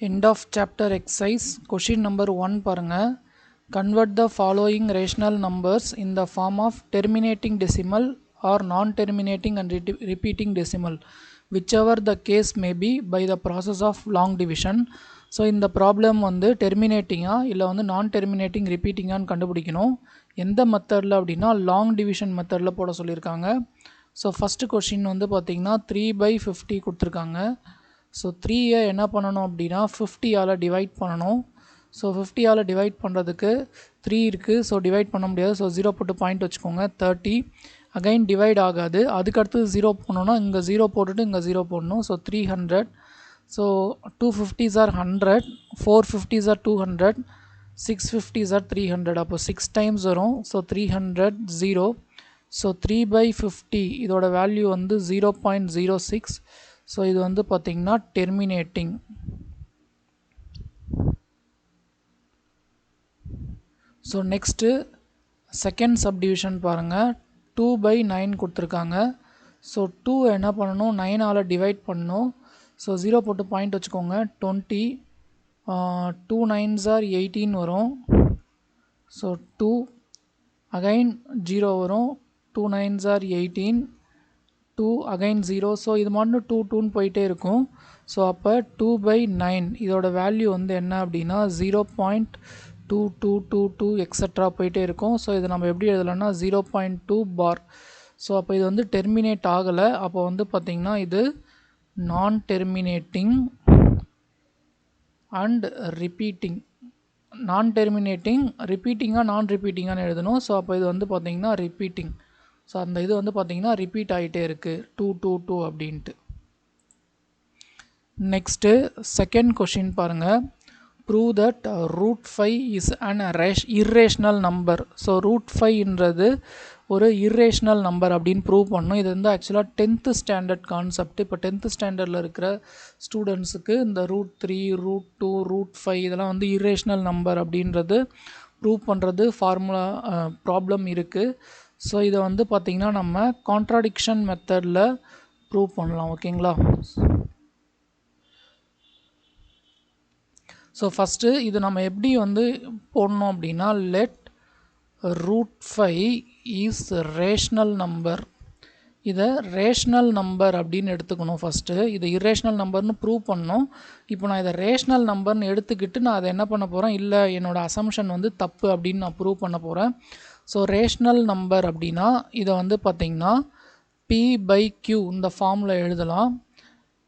End of chapter exercise question number 1 பாருங்க. Convert the following rational numbers in the form of terminating decimal or non-terminating and repeating decimal, whichever the case may be, by the process of long division. So இந்த problem வந்து டெர்மினேட்டிங்காக இல்லை வந்து நான் terminating ரிப்பீட்டிங்கான்னு கண்டுபிடிக்கணும். எந்த மெத்தடில் அப்படின்னா லாங் டிவிஷன் மெத்தடில் போட சொல்லியிருக்காங்க. ஸோ ஃபஸ்ட்டு கொஷின் வந்து பார்த்திங்கன்னா 3/50 கொடுத்துருக்காங்க. ஸோ 3யை என்ன பண்ணணும் அப்படின்னா 50ஆல் டிவைட் பண்ணணும். ஸோ 50ஆல் டிவைட் பண்ணுறதுக்கு 3 இருக்குது. ஸோ டிவைட் பண்ண முடியாது. ஸோ 0 போட்டு பாயிண்ட் வச்சுக்கோங்க. 30 அகைன் டிவைட் ஆகாது. அதுக்கடுத்து 0 போடணுன்னா இங்கே 0 போட்டுட்டு இங்கே 0 போடணும். So 300. So 250s are 100, 450s are 200, 650s are 300. அப்போ 6 டைம்ஸ் வரும். ஸோ 300 0. ஸோ 3/50 இதோட வேல்யூ வந்து 0.06. ஸோ இது வந்து பார்த்திங்கன்னா terminating. So next second subdivision பாருங்கள். 2/9 கொடுத்துருக்காங்க. ஸோ 2 என்ன பண்ணணும், 9ஆல் டிவைட் பண்ணணும். ஸோ 0 போட்டு பாயிண்ட் வச்சுக்கோங்க. 20, 2 9s are 18 வரும். ஸோ 2 அகைன் 0 வரும். 2 9s are 18, 2 அகைன் 0. ஸோ இது மட்டும் 2 2ன்னு போயிட்டே இருக்கும். ஸோ அப்போ 2/9 இதோட வேல்யூ வந்து என்ன அப்படின்னா 0.2222 எக்ஸட்ரா போயிட்டே இருக்கும். ஸோ இது நம்ம எப்படி எழுதலாம்னா 0.2 பார். ஸோ அப்போ இது வந்து டெர்மினேட் ஆகலை. அப்போ வந்து பார்த்திங்கன்னா இது நான் டெர்மினேட்டிங் அண்ட் ரிப்பீட்டிங். நான் டெர்மினேட்டிங், ரிப்பீட்டிங்காக நான் ரிப்பீட்டிங்கான்னு எழுதணும். ஸோ அப்போ இது வந்து பார்த்திங்கன்னா ரிப்பீட்டிங். ஸோ அந்த இது வந்து பார்த்திங்கன்னா ரிப்பீட் ஆகிட்டே இருக்குது 222 அப்படின்ட்டு. நெக்ஸ்ட்டு செகண்ட் கொஷின் பாருங்கள். Prove that √5 is an irrational number. So √5ன்றது ஒரு இர்ரேஷ்னல் நம்பர் அப்படின்னு ப்ரூவ் பண்ணணும். இது வந்து ஆக்சுவலாக 10th ஸ்டாண்டர்ட் கான்செப்ட். இப்போ 10th ஸ்டாண்டர்டில் இருக்கிற ஸ்டூடெண்ட்ஸுக்கு இந்த √3, √2, √5 இதெல்லாம் வந்து இர்ரேஷ்னல் நம்பர் அப்படின்றது ப்ரூவ் பண்ணுறது ஃபார்முலா ப்ராப்ளம் இருக்குது. ஸோ இதை வந்து பார்த்திங்கன்னா நம்ம கான்ட்ராடிக்ஷன் மெத்தடில் ப்ரூவ் பண்ணலாம். ஓகேங்களா? ஸோ ஃபஸ்ட்டு இது நம்ம எப்படி வந்து போடணும் அப்படின்னா லெட் √5 இஸ் ரேஷ்னல் நம்பர். இதை ரேஷ்னல் நம்பர் அப்படின்னு எடுத்துக்கணும் ஃபஸ்ட்டு. இது இர்ரேஷ்னல் நம்பர்னு ப்ரூவ் பண்ணணும். இப்போ நான் இதை ரேஷ்னல் நம்பர்னு எடுத்துக்கிட்டு நான் அதை என்ன பண்ண போகிறேன், இல்லை என்னோடய அசம்ஷன் வந்து தப்பு அப்படின்னு நான் ப்ரூவ் பண்ண போகிறேன். ஸோ ரேஷ்னல் நம்பர் அப்படின்னா இதை வந்து பார்த்திங்கன்னா P/Q இந்த ஃபார்மில் எழுதலாம்.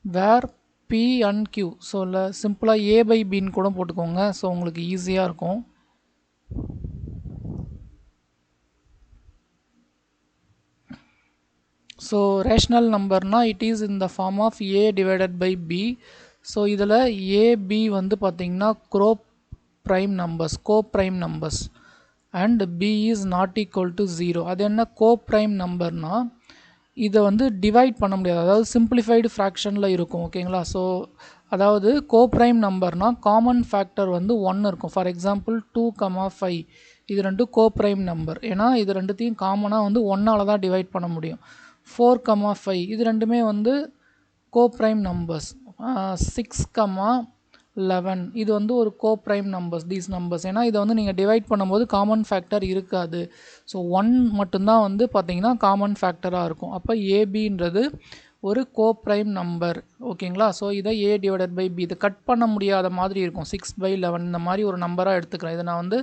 Where P and Q. So இல்லை சிம்பிளாக A/Bன்னு கூட போட்டுக்கோங்க. ஸோ உங்களுக்கு ஈஸியாக இருக்கும். ஸோ ரேஷ்னல் நம்பர்னால் it is in the form of A divided by B. So இதில் AB வந்து பார்த்திங்கன்னா coprime numbers and B is not equal to 0. அது என்ன கோப்ரைம் நம்பர்னால் இதை வந்து டிவைட் பண்ண முடியாது, அதாவது சிம்பிளிஃபைடு ஃப்ராக்ஷனில் இருக்கும். ஓகேங்களா? ஸோ அதாவது கோப்ரைம் நம்பர்னால் காமன் ஃபேக்டர் வந்து 1 இருக்கும். ஃபார் எக்ஸாம்பிள் 2, 5 இது ரெண்டும் கோப்ரைம் நம்பர். ஏன்னா இது ரெண்டுத்தையும் காமனாக வந்து 1ஆல் தான் டிவைட் பண்ண முடியும். 4, 5 இது ரெண்டுமே வந்து கோப்ரைம் நம்பர்ஸ். 6, 11 இது வந்து ஒரு கோப்ரைம் நம்பர்ஸ், தீஸ் நம்பர்ஸ். ஏன்னா இதை வந்து நீங்கள் டிவைட் பண்ணும்போது காமன் ஃபேக்டர் இருக்காது. ஸோ 1 மட்டும்தான் வந்து பார்த்திங்கன்னா காமன் ஃபேக்டராக இருக்கும். அப்போ ஏபின்றது ஒரு கோப்ரைம் நம்பர். ஓகேங்களா? ஸோ இதை A divided by B இது கட் பண்ண முடியாத மாதிரி இருக்கும். 6/11 இந்த மாதிரி ஒரு நம்பராக எடுத்துக்கிறேன். இதை நான் வந்து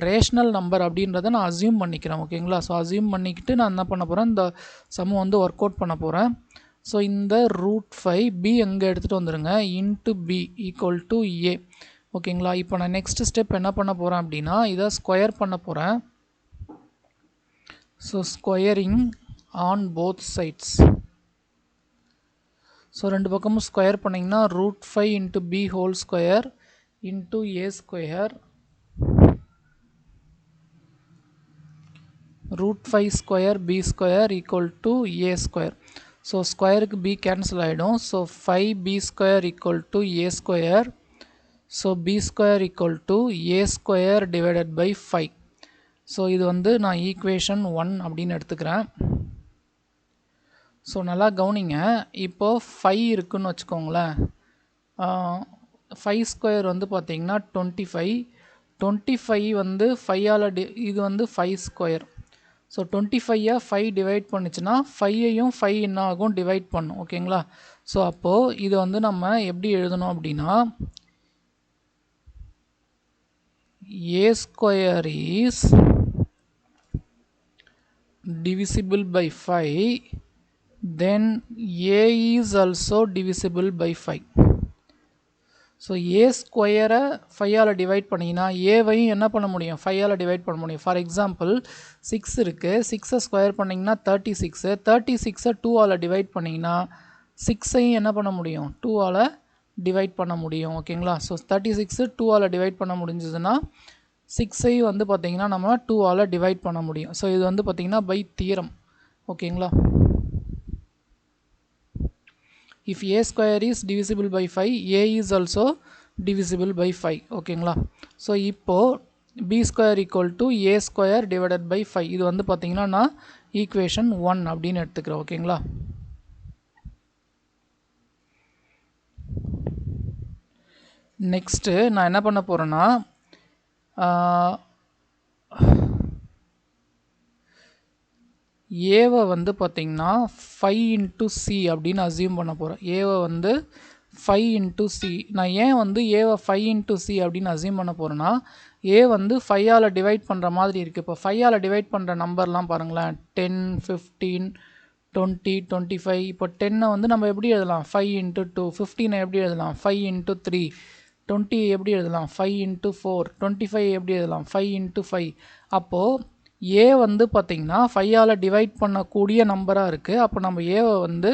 ரேஷ்னல் நம்பர் அப்படின்றத நான் அசியூம் பண்ணிக்கிறேன். ஓகேங்களா? ஸோ அசியூம் பண்ணிக்கிட்டு நான் என்ன பண்ண போகிறேன், இந்த சம் வந்து ஒர்க் அவுட் பண்ண போகிறேன். ஸோ இந்த √5 B எங்கே எடுத்துகிட்டு வந்துடுங்க, into B equal to A. ஓகேங்களா? இப்போ நான் நெக்ஸ்ட் ஸ்டெப் என்ன பண்ண போகிறேன் அப்படின்னா இதை ஸ்கொயர் பண்ண போகிறேன். So squaring on both sides. So ரெண்டு பக்கமும் ஸ்கொயர் பண்ணிங்கன்னா √5 into B whole square into A square √5 square B square equal to A square. So ஸ்கொயருக்கு B கேன்சல் ஆகிடும். So 5B square equal to A square. So B square equal to A square divided by 5. So இது வந்து நான் equation 1 அப்படின்னு எடுத்துக்கிறேன். So நல்லா கவனிங்க. இப்போது 5 இருக்குதுன்னு வச்சுக்கோங்களேன். 5 ஸ்கொயர் வந்து பார்த்தீங்கன்னா 25. 25 வந்து 5ஆல் இது வந்து 5 ஸ்கொயர். ஸோ 25 5 டிவைட் பண்ணுச்சுன்னா 5ஐயும் 5 என்ன ஆகும் டிவைட் பண்ணும். ஓகேங்களா? ஸோ அப்போது இது வந்து நம்ம எப்படி எழுதணும் அப்படின்னா a square is divisible by 5, then a is also divisible by 5. So A ஸ்கொயரை 5ஆல் டிவைட் பண்ணிங்கன்னா ஏவையும் என்ன பண்ண முடியும் 5ஆல் டிவைட் பண்ண முடியும். ஃபார் எக்ஸாம்பிள் 6 இருக்குது, 6ஐ ஸ்கொயர் பண்ணிங்கன்னா 36, 36ஐ 2ஆல் டிவைட் பண்ணிங்கன்னா 6ஐயும் என்ன பண்ண முடியும் 2ஆல் டிவைட் பண்ண முடியும். ஓகேங்களா? ஸோ 36 2ஆல் டிவைட் பண்ண முடிஞ்சதுன்னா 6ஐயும் வந்து பார்த்திங்கன்னா நம்ம 2ஆல் டிவைட் பண்ண முடியும். ஸோ இது வந்து பார்த்திங்கன்னா பை தியரம். ஓகேங்களா? If a square is divisible by 5, a is also divisible by 5. ஓகேங்களா? ஸோ இப்போது b square equal to a square divided by 5. இது வந்து பார்த்தீங்கன்னா நான் ஈக்குவேஷன் 1 அப்படின்னு எடுத்துக்கிறேன். ஓகேங்களா? நெக்ஸ்ட்டு நான் என்ன பண்ண போகிறேன்னா ஏவை வந்து பார்த்திங்கன்னா 5 இன்ட்டு சி அப்படின்னு அசியூம் பண்ண போகிறேன். ஏவை வந்து 5 இன்ட்டு சி. நான் ஏன் வந்து ஏவை 5 இன்ட்டு சி அப்படின்னு அசியூம் பண்ண போகிறேன்னா ஏ வந்து 5ஆல் டிவைட் பண்ணுற மாதிரி இருக்குது. இப்போ 5ஆல் டிவைட் பண்ணுற நம்பர்லாம் பாருங்களேன், 10, 15, 20, 25. இப்போ 10ஐ வந்து நம்ம எப்படி எழுதலாம் 5 இன்ட்டு 2. 15ஐ எப்படி எழுதலாம் 5 இன்ட்டு 3. 20 எப்படி எழுதலாம் 5 இன்ட்டு 4. 25 எப்படி எழுதலாம் 5 இன்ட்டு 5. அப்போது ஏ வந்து பார்த்திங்கன்னா 5ஆல் டிவைட் பண்ணக்கூடிய நம்பராக இருக்குது. அப்போ நம்ம ஏவை வந்து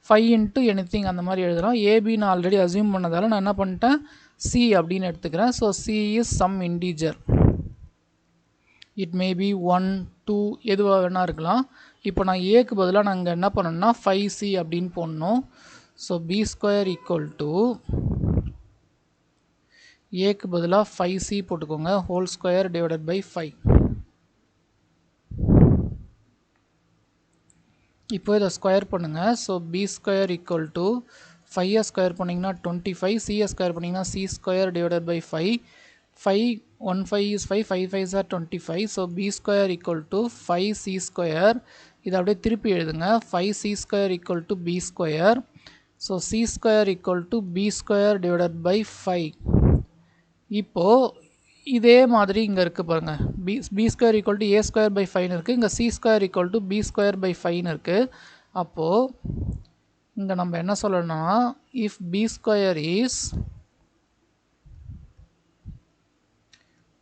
5 இன்ட்டு எனிதிங் அந்த மாதிரி எழுதலாம். ஏபி நான் ஆல்ரெடி அசியூம் பண்ணதால் நான் என்ன பண்ணிட்டேன் சி அப்படின்னு எடுத்துக்கிறேன். So c is some integer. It may be 1, 2 எதுவாக வேணால் இருக்கலாம். இப்போ நான் ஏக்கு பதிலாக நாங்கள் என்ன பண்ணணும்னா 5c அப்படின்னு போடணும். So B square equal to ஏக்கு பதிலாக 5c போட்டுக்கோங்க, ஹோல் ஸ்கொயர் டிவைடட் பை 5. இப்போ இதை ஸ்கொயர் பண்ணுங்கள். So B square equal to 5ஐ ஸ்கொயர் பண்ணிங்கன்னா 25, சிஐ ஸ்கொயர் பண்ணிங்கன்னா C square divided by 5. 5 1 5 is 5, 5 5s are 25. So B square equal to 5c square. இதை அப்படியே திருப்பி எழுதுங்க, 5c square equal to b square. So c square equal to b square divided by 5. இப்போது இதே மாதிரி இங்கே இருக்குது பாருங்கள், b square equal to a square by 5 இருக்குது. இங்கே c square equal to b square by 5 இருக்குது. அப்போது இங்கே நம்ம என்ன சொல்லணும்னா if b square is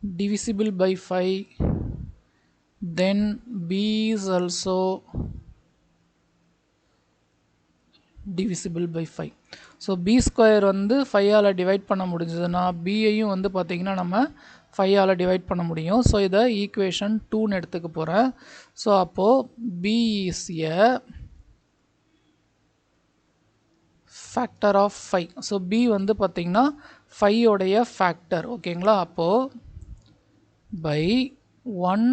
divisible by 5, then b is also divisible by 5. So B square வந்து 5ஆல் டிவைட் பண்ண முடிஞ்சதுன்னா பியையும் வந்து பார்த்திங்கன்னா நம்ம 5ஆல் டிவைட் பண்ண முடியும். ஸோ இதை ஈக்குவேஷன் 2ன்னு எடுத்துக்க போகிறேன். ஸோ அப்போது b is a factor of 5. So b வந்து பார்த்திங்கன்னா 5உடைய ஃபேக்டர். ஓகேங்களா? அப்போது by 1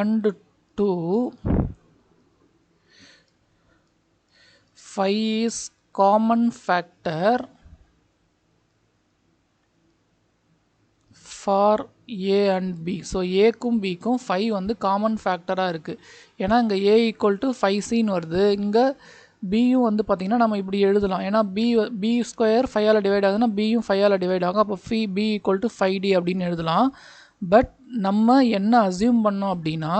and 2, 5 is common factor for a and b. So ஏக்கும் பிக்கும் 5 வந்து காமன் ஃபேக்டராக இருக்குது. ஏன்னா இங்கே a ஈக்குவல் டு 5cன்னு வருது. இங்கே பியும் வந்து பார்த்திங்கன்னா நம்ம இப்படி எழுதலாம். ஏன்னா பி ஸ்கொயர் 5ஆல் டிவைட் ஆகுதுன்னா பியும் 5ஆல் டிவைட் ஆகும். அப்போ பி ஈக்குவல் டு 5d அப்படின்னு எழுதலாம். பட் நம்ம என்ன அசியூம் பண்ணோம் அப்படின்னா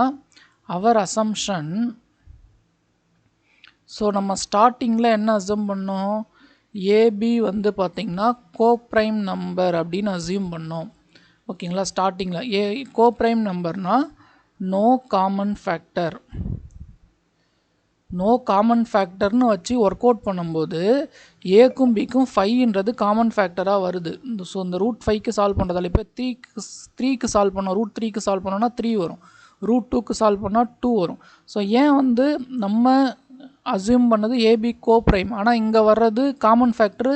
அவர் அசம்ஷன். ஸோ நம்ம ஸ்டார்டிங்கில் என்ன அசியூம் பண்ணோம், ஏபி வந்து பார்த்திங்கன்னா கோப்ரைம் நம்பர் அப்படின்னு அசியூம் பண்ணோம். ஓகேங்களா? ஸ்டார்டிங்கில் கோப்ரைம் நம்பர்னால் no common factor. No common ஃபேக்டர்னு வச்சு ஒர்க் அவுட் பண்ணும்போது ஏக்கும் பிக்கும் 5ன்றது காமன் ஃபேக்டராக வருது. ஸோ இந்த ரூட் 5க்கு சால்வ் பண்ணுறதால இப்போ 3க்கு சால்வ் பண்ணோம், ரூட் 3க்கு சால்வ் பண்ணோன்னா 3 வரும், ரூட் 2க்கு சால்வ் பண்ணால் 2 வரும். ஸோ ஏன் வந்து நம்ம அசியூம் பண்ணது ஏபி கோப்ரைம், ஆனால் இங்கே வர்றது காமன் ஃபேக்டர்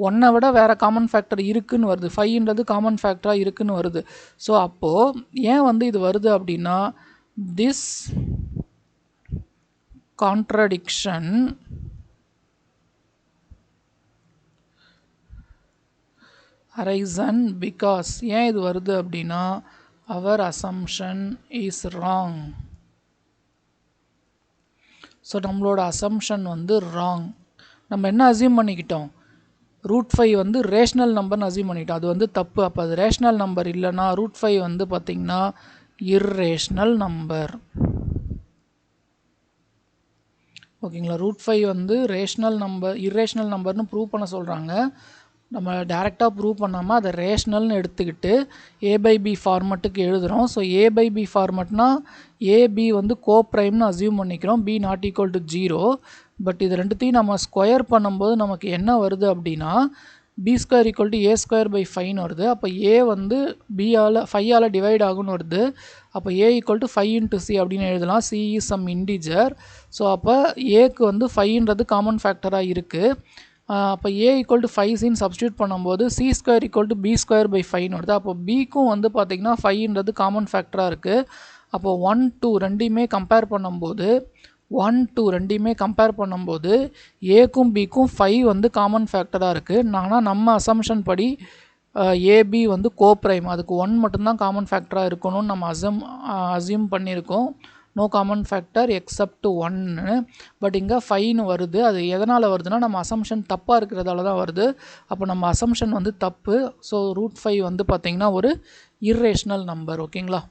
1ஐ விட வேறு காமன் ஃபேக்டர் இருக்குதுன்னு வருது, 5ன்றது காமன் ஃபேக்டராக இருக்குதுன்னு வருது. ஸோ அப்போது ஏன் வந்து இது வருது அப்படின்னா திஸ் contradiction arisen because ஏன் இது வருது அப்படின்னா our assumption is wrong. So நம்மளோட அசம்ஷன் வந்து ராங். நம்ம என்ன அசியூம் பண்ணிக்கிட்டோம், √5 வந்து ரேஷ்னல் நம்பர்னு அசியூம் பண்ணிட்டோம். அது வந்து தப்பு. அப்போ அது ரேஷ்னல் நம்பர் இல்லைன்னா √5 வந்து பார்த்திங்கன்னா இர்ரேஷ்னல் நம்பர். ஓகேங்களா. √5 வந்து ரேஷ்னல் நம்பர் இர்ரேஷ்னல் நம்பர்னு ப்ரூவ் பண்ண சொல்கிறாங்க. நம்ம டேரெக்டாக ப்ரூவ் பண்ணாமல் அதை ரேஷ்னல்னு எடுத்துக்கிட்டு a/b ஃபார்மெட்டுக்கு எழுதுகிறோம். ஸோ a/b ஃபார்மெட்னா ab வந்து கோப்ரைம்னு அசியூம் பண்ணிக்கிறோம், b not equal to 0. But இது ரெண்டுத்தையும் நம்ம ஸ்கொயர் பண்ணும்போது நமக்கு என்ன வருது அப்படின்னா b² ஈக்குவல் டு a² / 5 வருது. அப்போ a வந்து b-ஆல் 5ஆல் டிவைட் ஆகுன்னு வருது. அப்போ a ஈக்குவல் டு 5 × c அப்படின்னு எழுதலாம். c is some integer. So அப்போ ஏக்கு வந்து 5ன்றது காமன் ஃபேக்டராக இருக்குது. அப்போ a ஈக்குவல் டு 5 சப்ஸ்டியூட் பண்ணும்போது c² ஈக்குவல் டு b² / 5 வருது. அப்போ bக்கும் வந்து பார்த்திங்கன்னா 5ன்றது காமன் ஃபேக்டராக இருக்குது. அப்போ 1, 2 ரெண்டையுமே கம்பேர் பண்ணும்போது ஏக்கும் பிக்கும் 5 வந்து காமன் ஃபேக்டராக இருக்குது. ஆனால் நம்ம அசம்ஷன் படி ஏபி வந்து கோப்ரைம், அதுக்கு 1 மட்டும்தான் காமன் ஃபேக்டராக இருக்கணும்னு நம்ம அசியூம் பண்ணியிருக்கோம். No common factor except 1. But இங்கே 5ன்னு வருது. அது எதனால் வருதுன்னா நம்ம அசம்ஷன் தப்பாக இருக்கிறதால தான் வருது. அப்போ நம்ம அசம்ஷன் வந்து தப்பு. ஸோ √5 வந்து பார்த்திங்கன்னா ஒரு இர்ரேஷ்னல் நம்பர். ஓகேங்களா.